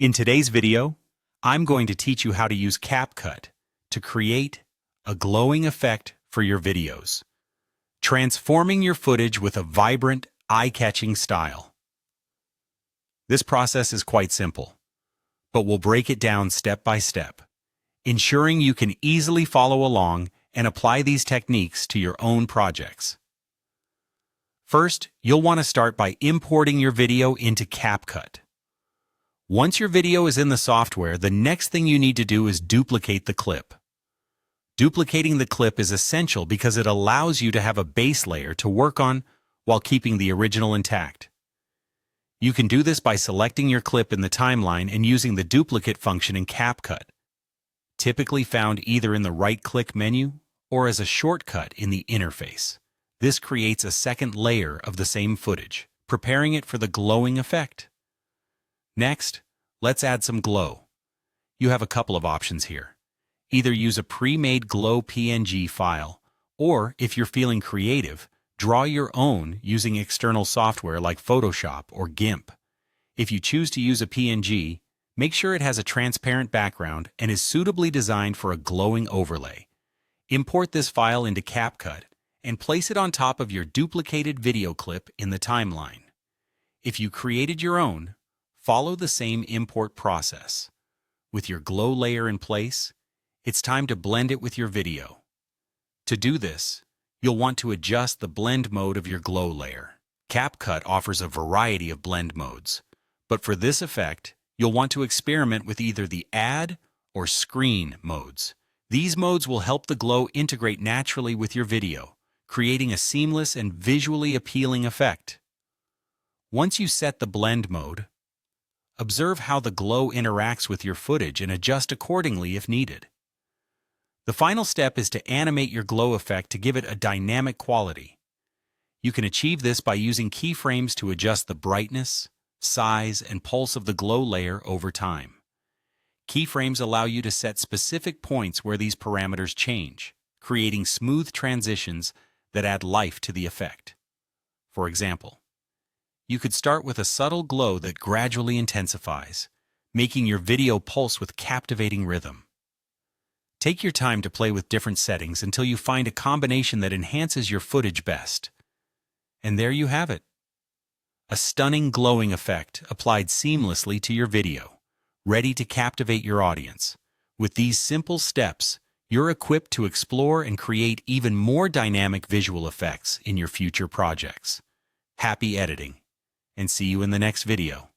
In today's video, I'm going to teach you how to use CapCut to create a glowing effect for your videos, transforming your footage with a vibrant, eye-catching style. This process is quite simple, but we'll break it down step by step, ensuring you can easily follow along and apply these techniques to your own projects. First, you'll want to start by importing your video into CapCut. Once your video is in the software, the next thing you need to do is duplicate the clip. Duplicating the clip is essential because it allows you to have a base layer to work on while keeping the original intact. You can do this by selecting your clip in the timeline and using the duplicate function in CapCut, typically found either in the right-click menu or as a shortcut in the interface. This creates a second layer of the same footage, preparing it for the glowing effect. Next, let's add some glow. You have a couple of options here. Either use a pre-made glow PNG file, or if you're feeling creative, draw your own using external software like Photoshop or GIMP. If you choose to use a PNG, make sure it has a transparent background and is suitably designed for a glowing overlay. Import this file into CapCut and place it on top of your duplicated video clip in the timeline. If you created your own, follow the same import process. With your glow layer in place, it's time to blend it with your video. To do this, you'll want to adjust the blend mode of your glow layer. CapCut offers a variety of blend modes, but for this effect, you'll want to experiment with either the add or screen modes. These modes will help the glow integrate naturally with your video, creating a seamless and visually appealing effect. Once you set the blend mode, observe how the glow interacts with your footage and adjust accordingly if needed. The final step is to animate your glow effect to give it a dynamic quality. You can achieve this by using keyframes to adjust the brightness, size, and pulse of the glow layer over time. Keyframes allow you to set specific points where these parameters change, creating smooth transitions that add life to the effect. For example, you could start with a subtle glow that gradually intensifies, making your video pulse with captivating rhythm. Take your time to play with different settings until you find a combination that enhances your footage best. And there you have it. A stunning glowing effect applied seamlessly to your video, ready to captivate your audience. With these simple steps, you're equipped to explore and create even more dynamic visual effects in your future projects. Happy editing, and see you in the next video.